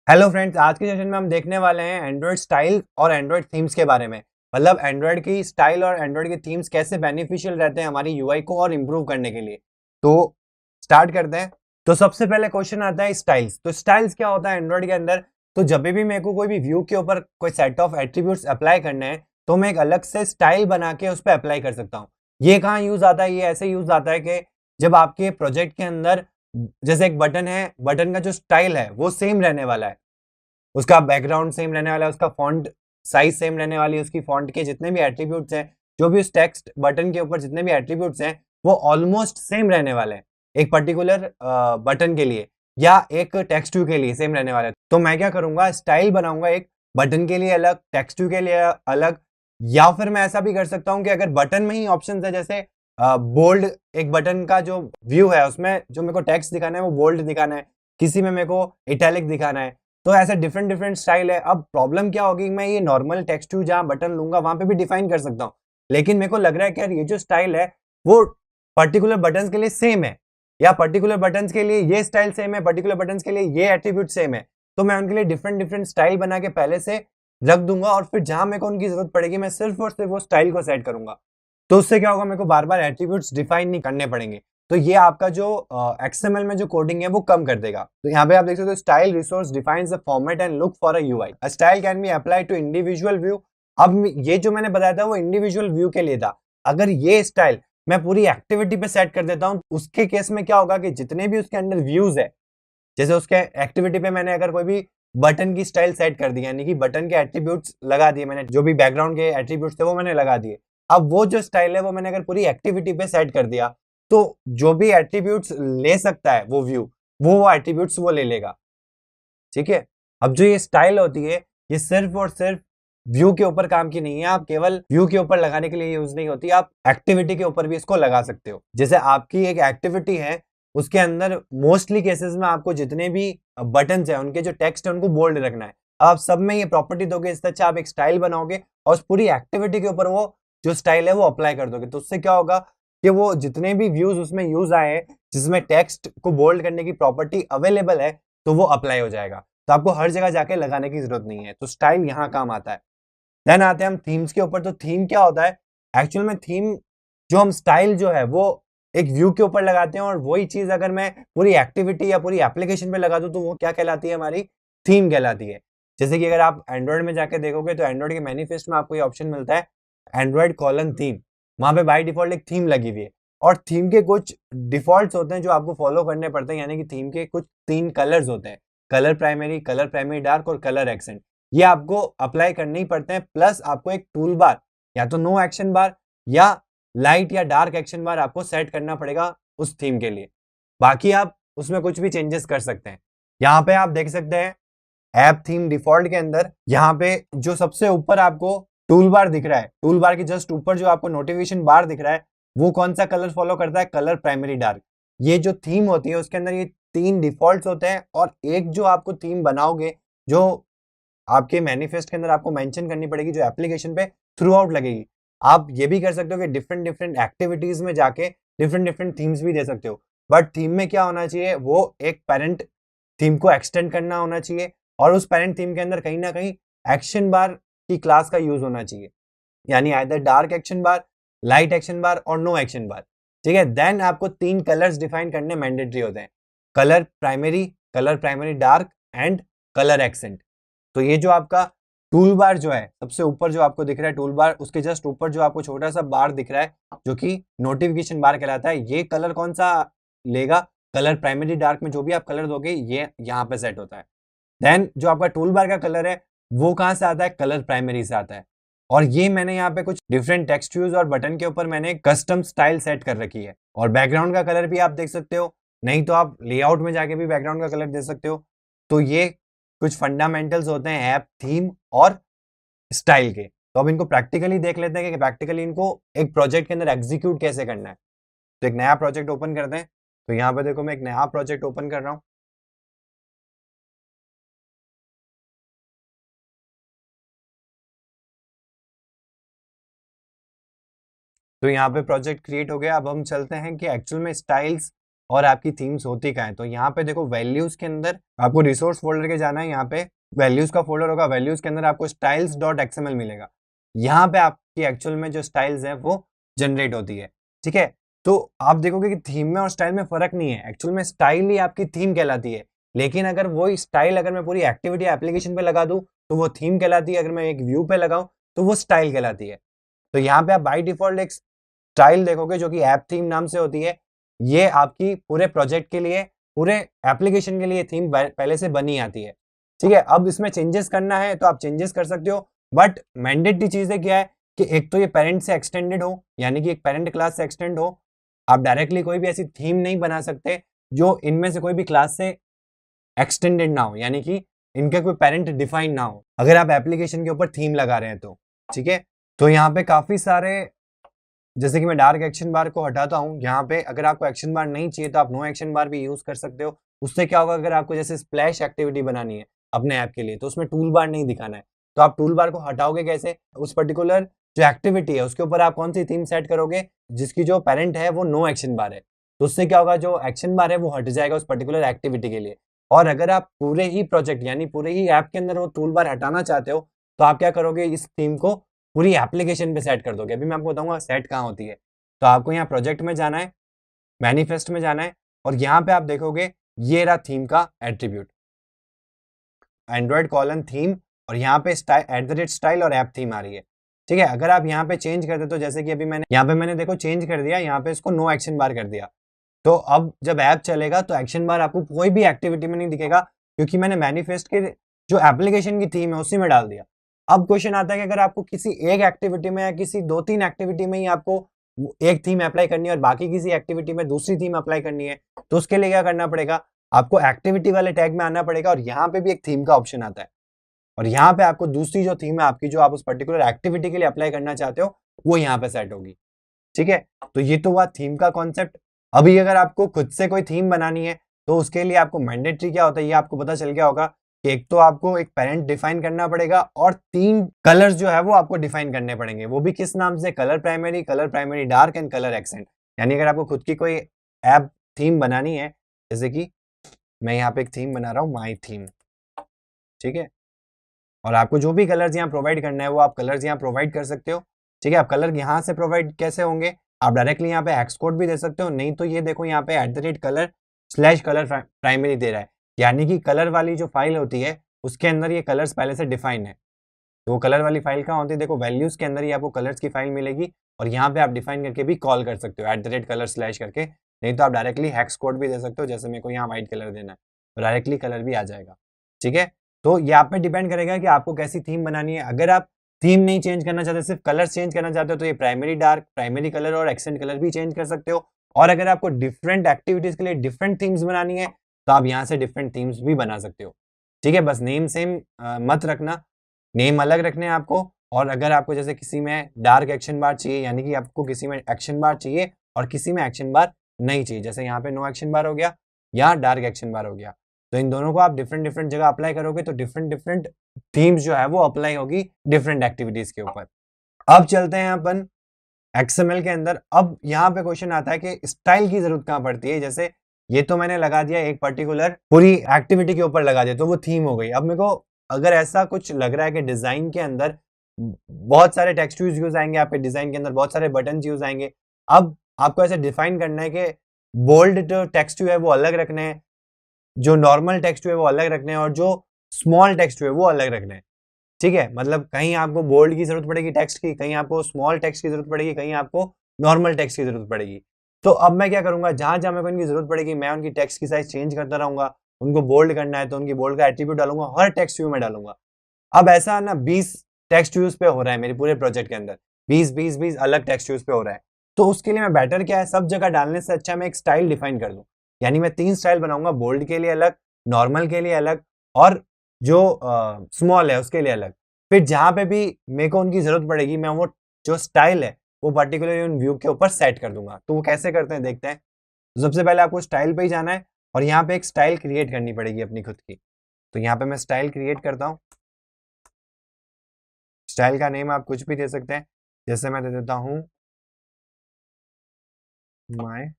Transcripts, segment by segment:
Hello friends, आज के session में हम देखने वाले हैं एंड्रॉयड स्टाइल और एंड्रॉयड थीम्स के बारे में। मतलब एंड्रॉयड की स्टाइल और एंड्रॉयड की थीम्स कैसे बेनिफिशियल रहते हैं हमारी यूआई को और इम्प्रूव करने के लिए। तो स्टार्ट करते हैं। तो सबसे पहले क्वेश्चन आता है स्टाइल्स। तो स्टाइल्स क्या होता है एंड्रॉयड के अंदर? तो जब भी मेरे को कोई भी व्यू के ऊपर कोई सेट ऑफ एट्रीब्यूट्स अप्लाई करने हैं तो मैं एक अलग से स्टाइल बना के उस पर अप्लाई कर सकता हूँ। ये कहाँ यूज आता है? ये ऐसे यूज आता है कि जब आपके प्रोजेक्ट के अंदर जैसे एक बटन है, बटन का जो स्टाइल है वो सेम रहने वाला है, उसका बैकग्राउंड सेम रहने वाला है, उसका फॉन्ट साइज सेम रहने वाली है, उसकी फॉन्ट के जितने भी एट्रीब्यूट्स हैं, जो भी उस टेक्स्ट बटन के ऊपर जितने भी एट्रीब्यूट्स हैं वो ऑलमोस्ट सेम रहने वाले हैं एक पर्टिकुलर बटन के लिए या एक टेक्स्ट व्यू के लिए सेम रहने वाले हैं। तो मैं क्या करूंगा, स्टाइल बनाऊंगा एक बटन के लिए अलग, टेक्स्ट व्यू के लिए अलग। या फिर मैं ऐसा भी कर सकता हूँ कि अगर बटन में ही ऑप्शन है, जैसे बोल्ड एक बटन का जो व्यू है उसमें जो मेरे को टेक्स्ट दिखाना है वो बोल्ड दिखाना है, किसी में मेरे को इटैलिक दिखाना है, तो ऐसे डिफरेंट डिफरेंट स्टाइल है। अब प्रॉब्लम क्या होगी, मैं ये नॉर्मल टेक्स्ट टू जहां बटन लूंगा वहां पे भी डिफाइन कर सकता हूँ, लेकिन मेरे को लग रहा है कि यार ये जो स्टाइल है वो पर्टिकुलर बटन्स के लिए सेम है, या पर्टिकुलर बटन्स के लिए ये स्टाइल सेम है, पर्टिकुलर बटन्स के लिए ये एट्रीब्यूट सेम है। तो मैं उनके लिए डिफरेंट डिफरेंट स्टाइल बना के पहले से रख दूंगा और फिर जहां मेरे को उनकी जरूरत पड़ेगी मैं सिर्फ और सिर्फ वो स्टाइल को सेट करूंगा। तो उससे क्या होगा, मेरे को बार बार एट्रीब्यूट्स डिफाइन नहीं करने पड़ेंगे। तो ये आपका जो एक्सएमएल में जो कोडिंग है वो कम कर देगा। तो यहाँ पे आप देख सकते हो, style resource defines the format and look for a UI. A style can be apply to individual view. अब ये जो मैंने बताया था वो इंडिविजुअल व्यू के लिए था। अगर ये स्टाइल मैं पूरी एक्टिविटी पे सेट कर देता हूँ, उसके केस में क्या होगा कि जितने भी उसके अंदर व्यूज है, जैसे उसके एक्टिविटी पे मैंने अगर कोई भी बटन की स्टाइल सेट कर दी, यानी कि बटन के एट्रीब्यूट्स लगा दिए मैंने, जो भी बैकग्राउंड के एट्रीब्यूट्स थे वो मैंने लगा दिए। अब वो जो स्टाइल है वो मैंने अगर पूरी एक्टिविटी पे सेट कर दिया तो जो भी एट्रीब्यूट्स ले सकता है वो व्यू, वो एट्रीब्यूट्स वो ले लेगा। ठीक है। अब जो ये स्टाइल होती है ये सिर्फ और सिर्फ व्यू के ऊपर काम की नहीं है, आप केवल व्यू के ऊपर लगाने के लिए यूज नहीं होती, आप एक्टिविटी के ऊपर भी इसको लगा सकते हो। जैसे आपकी एक एक्टिविटी है, उसके अंदर मोस्टली केसेस में आपको जितने भी बटन है उनके जो टेक्स्ट है उनको बोल्ड रखना है। आप सब में ये प्रॉपर्टी दोगे, इससे अच्छा आप एक स्टाइल बनाओगे और उस पूरी एक्टिविटी के ऊपर वो जो स्टाइल है वो अप्लाई कर दोगे। तो उससे क्या होगा कि वो जितने भी व्यूज उसमें यूज आए हैं जिसमें टेक्स्ट को बोल्ड करने की प्रॉपर्टी अवेलेबल है तो वो अप्लाई हो जाएगा। तो आपको हर जगह जाके लगाने की जरूरत नहीं है। तो स्टाइल यहाँ काम आता है। देन आते हैं हम थीम्स के ऊपर। तो थीम क्या होता है? एक्चुअल में थीम जो हम स्टाइल जो है वो एक व्यू के ऊपर लगाते हैं, और वही चीज अगर मैं पूरी एक्टिविटी या पूरी एप्लीकेशन पे लगा दूं तो वो क्या कहलाती है? हमारी थीम कहलाती है। जैसे कि अगर आप एंड्रॉइड में जाके देखोगे तो एंड्रॉइड के मैनिफेस्ट में आपको ये ऑप्शन मिलता है, एंड्रॉइड कॉलन थीम। वहां पे बाय डिफॉल्ट एक थीम लगी हुई है, और थीम के कुछ डिफॉल्ट्स होते हैं जो आपको फॉलो करने पड़ते हैं। यानी कि थीम के कुछ 3 कलर्स होते हैं, कलर प्राइमरी डार्क और कलर एक्सेंट। ये आपको अप्लाई करने ही पड़ते हैं। प्लस आपको एक टूल बार, या तो नो एक्शन बार या लाइट या डार्क एक्शन बार आपको सेट करना पड़ेगा उस थीम के लिए। बाकी आप उसमें कुछ भी चेंजेस कर सकते हैं। यहाँ पे आप देख सकते हैं ऐप थीम डिफॉल्ट के अंदर यहाँ पे जो सबसे ऊपर आपको टूल बार दिख रहा है, टूल बार के जस्ट ऊपर जो आपको नोटिफिकेशन बार दिख रहा है, वो कौन सा कलर फॉलो करता है? Colour primary dark. ये जो थीम होती है उसके अंदर ये 3 डिफॉल्ट्स होते हैं, और एक जो आपको थीम बनाओगे जो आपके मैनिफेस्ट के अंदर आपको मेंशन करनी पड़ेगी, जो एप्लीकेशन पे थ्रू आउट लगेगी। आप ये भी कर सकते हो कि डिफरेंट डिफरेंट एक्टिविटीज में जाके डिफरेंट डिफरेंट थीम्स भी दे सकते हो। बट थीम में क्या होना चाहिए, वो एक पेरेंट थीम को एक्सटेंड करना होना चाहिए, और उस पेरेंट थीम के अंदर कहीं ना कहीं एक्शन बार की क्लास का यूज होना चाहिए। यानी आइदर डार्क एक्शन बार, लाइट एक्शन बार और नो एक्शन बार। ठीक है। देन आपको 3 कलर्स डिफाइन करने मैंडेटरी होते हैं, colour primary dark and colour accent. तो ये जो आपका टूल बार जो है सबसे ऊपर जो आपको दिख रहा है टूल बार, उसके जस्ट ऊपर जो आपको छोटा सा बार दिख रहा है जो कि नोटिफिकेशन बार कहलाता है, ये कलर कौन सा लेगा? कलर प्राइमरी डार्क में जो भी आप कलर दोगे ये यहाँ पे सेट होता है। देन जो आपका टूल बार का कलर है वो कहाँ से आता है? कलर प्राइमरी से आता है। और ये मैंने यहाँ पे कुछ डिफरेंट टेक्सचर्स और बटन के ऊपर मैंने कस्टम स्टाइल सेट कर रखी है। और बैकग्राउंड का कलर भी आप देख सकते हो, नहीं तो आप लेआउट में जाके भी बैकग्राउंड का कलर दे सकते हो। तो ये कुछ फंडामेंटल्स होते हैं ऐप थीम और स्टाइल के। तो अब इनको प्रैक्टिकली देख लेते हैं कि प्रैक्टिकली इनको एक प्रोजेक्ट के अंदर एग्जीक्यूट कैसे करना है। तो एक नया प्रोजेक्ट ओपन करते हैं। तो यहाँ पे देखो मैं एक नया प्रोजेक्ट ओपन कर रहा हूँ। तो यहाँ पे प्रोजेक्ट क्रिएट हो गया। अब हम चलते हैं कि एक्चुअल में स्टाइल्स और आपकी थीम्स होती क्या है। तो यहाँ पे देखो वैल्यूज के अंदर आपको रिसोर्स फोल्डर के जाना है, यहाँ पे वैल्यूज का फोल्डर होगा, वैल्यूज के अंदर आपको styles.xml मिलेगा। यहाँ पे आपकी एक्चुअल में जो स्टाइल्स है वो जनरेट होती है, ठीक है। तो आप देखोगे कि थीम में और स्टाइल में फर्क नहीं है, एक्चुअल में स्टाइल ही आपकी थीम कहलाती है। लेकिन अगर वही स्टाइल अगर मैं पूरी एक्टिविटी एप्लीकेशन पे लगा दूं तो वो थीम कहलाती है, अगर मैं एक व्यू पे लगाऊं तो वो स्टाइल कहलाती है। तो यहाँ पे आप बाय डिफॉल्ट एक स्टाइल देखोगे जो कि ऐप थीम नाम से होती है। ये आपकी पूरे प्रोजेक्ट के लिए, पूरे एप्लीकेशन के लिए थीम पहले से बनी आती है, ठीक है। अब इसमें चेंजेस करना है तो आप चेंजेस कर सकते हो, बट मैंडेटरी चीजें क्या है कि एक तो ये पेरेंट से एक्सटेंडेड हो, यानी कि एक पेरेंट क्लास से एक्सटेंड हो। आप डायरेक्टली कोई भी ऐसी थीम नहीं बना सकते जो इनमें से कोई भी क्लास से एक्सटेंडेड ना हो, यानी कि इनका कोई पेरेंट डिफाइन ना हो, अगर आप एप्लीकेशन के ऊपर थीम लगा रहे हैं तो, ठीक है। तो यहाँ पे काफी सारे, जैसे कि मैं डार्क एक्शन बार को हटाता हूँ, यहाँ पे अगर आपको एक्शन बार नहीं चाहिए तो आप नो एक्शन बार भी यूज कर सकते हो। उससे क्या होगा, अगर आपको जैसे स्प्लैश एक्टिविटी बनानी है अपने ऐप के लिए तो उसमें टूल बार नहीं दिखाना है, तो आप टूल बार को हटाओगे कैसे, उस पर्टिकुलर जो एक्टिविटी है उसके ऊपर आप कौन सी थीम सेट करोगे जिसकी जो पेरेंट है वो नो एक्शन बार है, तो उससे क्या होगा, जो एक्शन बार है वो हट जाएगा उस पर्टिकुलर एक्टिविटी के लिए। और अगर आप पूरे ही प्रोजेक्ट यानी पूरे ही ऐप के अंदर वो टूल बार हटाना चाहते हो तो आप क्या करोगे, इस थीम को पूरी एप्लीकेशन पे सेट कर दोगे। अभी मैं आपको बताऊंगा सेट कहाँ होती है। तो आपको यहाँ प्रोजेक्ट में जाना है, मैनिफेस्ट में जाना है, और यहाँ पे आप देखोगे ये रहा थीम का एट्रीब्यूट, एंड्रॉइड कॉलन थीम, और यहाँ पे @स्टाइल और ऐप थीम आ रही है, ठीक है। अगर आप यहाँ पे चेंज कर दे तो जैसे कि अभी मैंने यहाँ पे देखो चेंज कर दिया, यहाँ पे इसको नो एक्शन बार कर दिया, तो अब जब ऐप चलेगा तो एक्शन बार आपको कोई भी एक्टिविटी में नहीं दिखेगा, क्योंकि मैंने मैनिफेस्ट के जो एप्लीकेशन की थीम है उसी में डाल दिया। अब क्वेश्चन आता है कि अगर आपको किसी एक एक्टिविटी में या किसी 2-3 एक्टिविटी में ही आपको एक थीम अप्लाई करनी है और बाकी किसी एक्टिविटी में दूसरी थीम अप्लाई करनी है, तो उसके लिए क्या करना पड़ेगा, आपको एक्टिविटी वाले टैग में आना पड़ेगा और यहाँ पे भी एक थीम का ऑप्शन आता है, और यहाँ पे आपको दूसरी जो थीम है आपकी, जो आप उस पर्टिकुलर एक्टिविटी के लिए अप्लाई करना चाहते हो, वो यहाँ पे सेट होगी, ठीक है। तो ये तो हुआ थीम का कॉन्सेप्ट। अभी अगर आपको खुद से कोई थीम बनानी है तो उसके लिए आपको मैंडेटरी क्या होता है ये आपको पता चल गया होगा कि एक तो आपको एक पेरेंट डिफाइन करना पड़ेगा और 3 कलर्स जो है वो आपको डिफाइन करने पड़ेंगे। वो भी किस नाम से, colour primary dark and colour accent. यानी अगर आपको खुद की कोई ऐप थीम बनानी है, जैसे कि मैं यहाँ पे एक थीम बना रहा हूँ माई थीम, ठीक है, और आपको जो भी कलर्स यहाँ प्रोवाइड करना है वो आप कलर्स यहाँ प्रोवाइड कर सकते हो, ठीक है। आप कलर यहाँ से प्रोवाइड कैसे होंगे, आप डायरेक्टली यहाँ पे एक्स कोड भी दे सकते हो, नहीं तो ये देखो यहाँ पे @color/color प्राइमरी दे रहा है, यानी कि कलर वाली जो फाइल होती है उसके अंदर ये कलर्स पहले से डिफाइन है। तो वो कलर वाली फाइल कहाँ होती है, देखो वैल्यूज के अंदर ही आपको कलर्स की फाइल मिलेगी, और यहाँ पे आप डिफाइन करके भी कॉल कर सकते हो @color/ करके, नहीं तो आप डायरेक्टली हेक्स कोड भी दे सकते हो, जैसे मेरे को यहाँ व्हाइट कलर देना है तो डायरेक्टली कलर भी आ जाएगा, ठीक है। तो ये आप पे डिपेंड करेगा कि आपको कैसी थीम बनानी है। अगर आप थीम नहीं चेंज करना चाहते, सिर्फ कलर चेंज करना चाहते हो, तो ये प्राइमरी डार्क, प्राइमरी कलर और एक्सेंट कलर भी चेंज कर सकते हो। और अगर आपको डिफरेंट एक्टिविटीज के लिए डिफरेंट थीम्स बनानी है तो आप यहाँ से डिफरेंट थीम्स भी बना सकते हो, ठीक है। बस नेम सेम मत रखना, नेम अलग रखने हैं आपको। और अगर आपको जैसे किसी में डार्क एक्शन बार चाहिए, यानी कि आपको किसी में एक्शन बार चाहिए और किसी में एक्शन बार नहीं चाहिए, जैसे यहाँ पे नो एक्शन बार हो गया या डार्क एक्शन बार हो गया, तो इन दोनों को आप डिफरेंट डिफरेंट जगह अप्लाई करोगे तो डिफरेंट डिफरेंट थीम्स जो है वो अप्लाई होगी डिफरेंट एक्टिविटीज के ऊपर। अब चलते हैं अपन एक्सएमएल के अंदर। अब यहाँ पे क्वेश्चन आता है कि स्टाइल की जरूरत कहाँ पड़ती है। जैसे ये तो मैंने लगा दिया एक पर्टिकुलर पूरी एक्टिविटी के ऊपर लगा दिया तो वो थीम हो गई। अब मेरे को अगर ऐसा कुछ लग रहा है कि डिजाइन के अंदर बहुत सारे टेक्स्ट यूज आएंगे, आपके डिजाइन के अंदर बहुत सारे बटन यूज आएंगे, अब आपको ऐसे डिफाइन करना है कि बोल्ड जो टेक्स्ट है वो अलग रखने हैं, जो नॉर्मल टेक्स्ट है वो अलग रखने हैं, और जो स्मॉल टेक्स्ट है वो अलग रखने हैं, ठीक है। मतलब कहीं आपको बोल्ड की जरूरत पड़ेगी टेक्स्ट की, कहीं आपको स्मॉल टेक्स्ट की जरूरत पड़ेगी, कहीं आपको नॉर्मल टेक्स्ट की जरूरत पड़ेगी। तो अब मैं क्या करूंगा, जहां जहां मेरे को इनकी जरूरत पड़ेगी मैं उनकी टेक्स्ट की साइज चेंज करता रहूंगा। उनको बोल्ड करना है तो उनकी बोल्ड का एट्रीब्यूट डालूंगा, हर टेक्स्ट व्यू में डालूंगा। अब ऐसा ना 20 टेक्स्ट व्यूज पे हो रहा है मेरे पूरे प्रोजेक्ट के अंदर, 20 अलग टेक्स्ट व्यूज पे हो रहा है, तो उसके लिए मैं बेटर क्या है, सब जगह डालने से अच्छा मैं एक स्टाइल डिफाइन कर दूं। यानी मैं 3 स्टाइल बनाऊंगा, बोल्ड के लिए अलग, नॉर्मल के लिए अलग, और जो स्मॉल है उसके लिए अलग। फिर जहां पे भी मेरे को उनकी जरूरत पड़ेगी मैं वो जो स्टाइल है वो पर्टिकुलरली उन व्यू के ऊपर सेट कर दूंगा। तो वो कैसे करते हैं देखते हैं। तो सबसे पहले आपको स्टाइल पे ही जाना है और यहाँ पे एक स्टाइल क्रिएट करनी पड़ेगी अपनी खुद की। तो यहाँ पे मैं स्टाइल क्रिएट करता हूँ। स्टाइल का नेम आप कुछ भी दे सकते हैं, जैसे मैं दे देता हूँ माय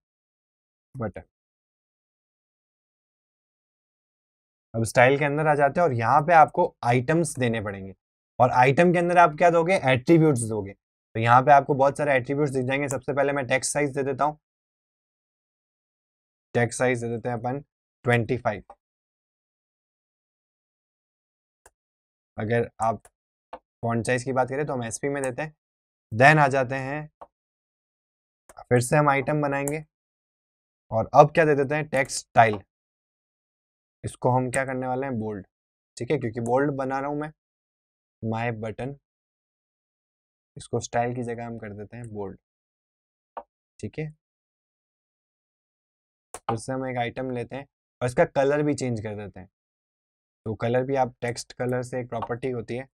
बटन, अब स्टाइल के अंदर आ जाते हैं और यहाँ पे आपको आइटम्स देने पड़ेंगे और आइटम के अंदर आप क्या दोगे, एट्रीब्यूट्स दोगे। तो यहाँ पे आपको बहुत सारे एट्रीब्यूट्स दिख जाएंगे। सबसे पहले मैं टेक्स्ट साइज दे देता हूँ, टेक्स्ट साइज दे देते हैं अपन 25। अगर आप फॉन्ट साइज की बात करें तो हम एसपी में देते हैं। देन आ जाते हैं, फिर से हम आइटम बनाएंगे और अब क्या दे देते हैं, टेक्स्ट स्टाइल। इसको हम क्या करने वाले हैं, बोल्ड। ठीक है, क्योंकि बोल्ड बना रहा हूं मैं, माय बटन, इसको स्टाइल की जगह हम कर देते हैं बोल्ड। ठीक है, फिर से हम एक आइटम लेते हैं और इसका कलर भी चेंज कर देते हैं। तो कलर भी आप टेक्स्ट कलर से एक प्रॉपर्टी होती है,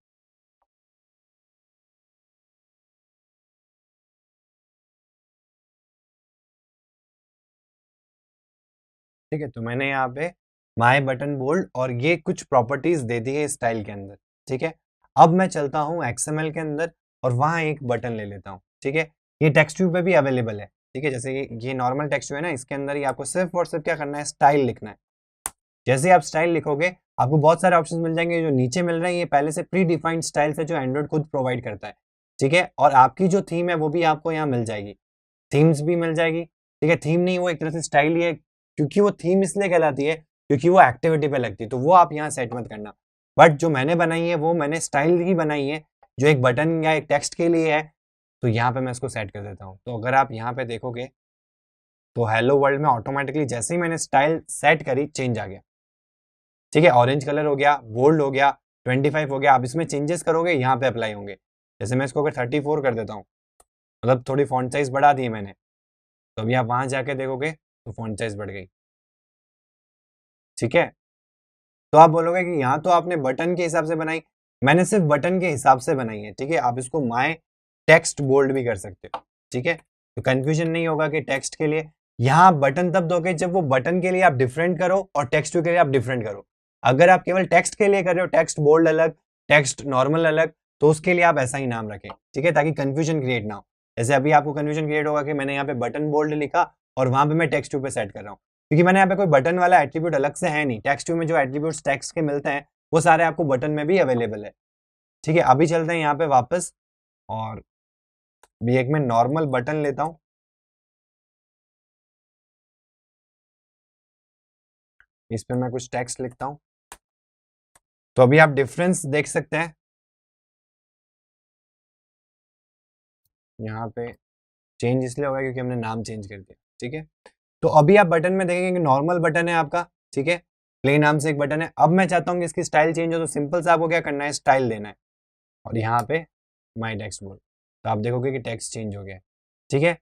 ठीक है। तो मैंने यहाँ पे माय बटन बोल्ड और ये कुछ प्रॉपर्टीज दे दी है स्टाइल के अंदर। ठीक है, अब मैं चलता हूँ एक्सएमएल के अंदर और वहाँ एक बटन ले लेता हूँ। ठीक है, ये टेक्स्ट व्यू पे भी अवेलेबल है। ठीक है, जैसे ये नॉर्मल टेक्स्ट व्यू है ना, इसके अंदर ही आपको सिर्फ और सिर्फ क्या करना है, स्टाइल लिखना है। जैसे आप स्टाइल लिखोगे आपको बहुत सारे ऑप्शंस मिल जाएंगे। जो नीचे मिल रहे हैं ये पहले से प्री डिफाइंड स्टाइल्स है जो एंड्रॉइड खुद प्रोवाइड करता है। ठीक है, और आपकी जो थीम है वो भी आपको यहाँ मिल जाएगी, थीम्स भी मिल जाएगी। ठीक है, थीम नहीं, वो एक तरह से स्टाइल ही है, क्योंकि वो थीम इसलिए कहलाती है क्योंकि वो एक्टिविटी पे लगती है, तो वो आप यहाँ सेट मत करना। बट जो मैंने बनाई है वो मैंने स्टाइल ही बनाई है, जो एक बटन या एक टेक्स्ट के लिए है, तो यहाँ पे मैं इसको सेट कर देता हूँ। तो अगर आप यहाँ पे देखोगे तो हेलो वर्ल्ड में ऑटोमेटिकली जैसे ही मैंने स्टाइल सेट करी चेंज आ गया। ठीक है, ऑरेंज कलर हो गया, बोल्ड हो गया, 25 हो गया। आप इसमें चेंजेस करोगे यहाँ पे अप्लाई होंगे। जैसे मैं इसको अगर 34 कर देता हूँ, मतलब थोड़ी फॉन्ट साइज बढ़ा दी मैंने, तो अभी आप वहां जाके देखोगे तो फॉन्ट साइज बढ़ गई। ठीक है, तो आप बोलोगे कि यहाँ तो आपने बटन के हिसाब से बनाई, मैंने सिर्फ बटन के हिसाब से बनाई है। ठीक है, आप इसको माय टेक्स्ट बोल्ड भी कर सकते हो। ठीक है, तो कंफ्यूजन नहीं होगा कि टेक्स्ट के लिए यहाँ बटन तब दोगे जब वो बटन के लिए आप डिफरेंट करो और टेक्स्ट के लिए आप डिफरेंट करो। अगर आप केवल टेक्स्ट के लिए कर रहे हो, टेक्स्ट बोल्ड अलग, टेक्स्ट नॉर्मल अलग, तो उसके लिए आप ऐसा ही नाम रखें। ठीक है, ताकि कंफ्यूजन क्रिएट ना हो। जैसे अभी आपको कंफ्यूजन क्रिएट होगा कि मैंने यहाँ पे बटन बोल्ड लिखा और वहां पे मैं टेक्स्ट पे सेट कर रहा हूँ, क्योंकि मैंने यहाँ पे कोई बटन वाला एट्रीब्यूट अलग से है नहीं। टेक्स्ट में जो एट्रीब्यूट्स टेक्स्ट के मिलते हैं वो सारे आपको बटन में भी अवेलेबल है। ठीक है, अभी चलते हैं यहाँ पे वापस और भी एक मैं नॉर्मल बटन लेता हूँ। इस पे मैं कुछ टेक्स्ट लिखता हूँ, तो अभी आप डिफरेंस देख सकते हैं। यहाँ पे चेंज इसलिए होगा क्योंकि हमने नाम चेंज कर दिया। ठीक है, तो अभी आप बटन में देखेंगे कि नॉर्मल बटन है आपका। ठीक है, प्लेन नाम से एक बटन है। अब मैं चाहता हूँ कि इसकी स्टाइल चेंज हो, तो सिंपल से आपको क्या करना है, स्टाइल देना है और यहाँ पे माई टेक्स्ट बोल, तो आप देखोगे कि टेक्स्ट चेंज हो गया। ठीक है,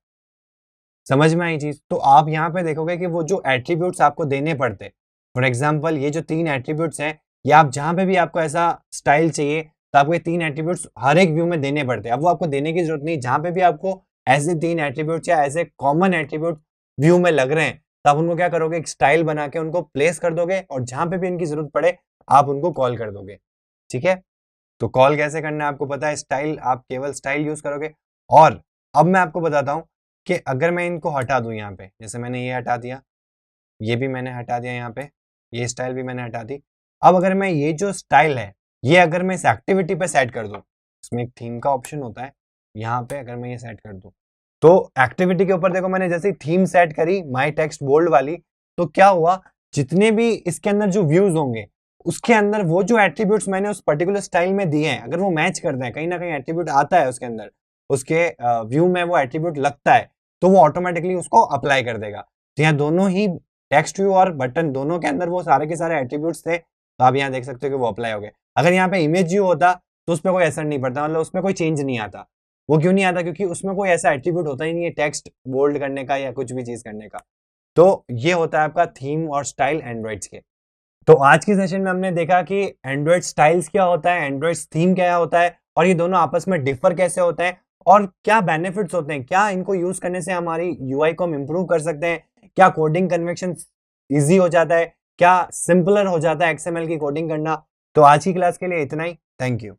समझ में आई चीज। तो आप यहाँ पे देखोगे कि वो जो एट्रीब्यूट्स आपको देने पड़ते, फॉर एग्जाम्पल ये जो 3 एट्रीब्यूट्स हैं, ये आप जहाँ पे भी आपको ऐसा स्टाइल चाहिए तो आपको ये 3 एट्रीब्यूट्स हर एक व्यू में देने पड़ते हैं। अब वो आपको देने की जरूरत नहीं, जहाँ पे भी आपको ऐसे 3 एट्रीब्यूट्स या ऐसे कॉमन एट्रीब्यूट व्यू में लग रहे हैं, तो आप उनको क्या करोगे, एक स्टाइल बना के उनको प्लेस कर दोगे और जहाँ पे भी इनकी जरूरत पड़े आप उनको कॉल कर दोगे। ठीक है, तो कॉल कैसे करना है आपको पता है, स्टाइल, आप केवल स्टाइल यूज करोगे। और अब मैं आपको बताता हूँ कि अगर मैं इनको हटा दूं, यहाँ पे जैसे मैंने ये हटा दिया, ये भी मैंने हटा दिया, यहाँ पे ये स्टाइल भी मैंने हटा दी। अब अगर मैं ये जो स्टाइल है ये अगर मैं इस एक्टिविटी पे सेट कर दूं, इसमें एक थीम का ऑप्शन होता है, यहाँ पे अगर मैं ये सेट कर दूं तो एक्टिविटी के ऊपर देखो, मैंने जैसे थीम सेट करी माई टेक्स्ट बोल्ड वाली, तो क्या हुआ, जितने भी इसके अंदर जो व्यूज होंगे उसके अंदर वो जो एट्रीब्यूट्स मैंने उस पर्टिकुलर स्टाइल में दिए हैं, अगर वो मैच करते हैं, कहीं ना कहीं एट्रीब्यूट आता है उसके अंदर, उसके व्यू में वो एट्रीब्यूट लगता है, तो वो ऑटोमेटिकली उसको अप्लाई कर देगा। तो यहाँ दोनों ही टेक्स्ट व्यू और बटन दोनों के अंदर वो सारे के सारे एट्रीब्यूट्स थे, तो आप यहाँ देख सकते हो कि वो अप्लाई हो गए। अगर यहाँ पे इमेज व्यू होता तो उस पर कोई असर नहीं पड़ता, मतलब उसमें कोई चेंज नहीं आता। वो क्यों नहीं आता, क्योंकि उसमें कोई ऐसा एट्रीब्यूट होता ही नहीं है टेक्स्ट बोल्ड करने का या कुछ भी चीज करने का। तो ये होता है आपका थीम और स्टाइल एंड्रॉइड्स के। तो आज के सेशन में हमने देखा कि एंड्रॉइड स्टाइल्स क्या होता है, एंड्रॉइड थीम क्या होता है, और ये दोनों आपस में डिफर कैसे होते हैं, और क्या बेनिफिट्स होते हैं, क्या इनको यूज करने से हमारी यूआई को हम इंप्रूव कर सकते हैं, क्या कोडिंग कन्वेक्शन इजी हो जाता है, क्या सिंपलर हो जाता है एक्सएमएल की कोडिंग करना। तो आज की क्लास के लिए इतना ही, थैंक यू।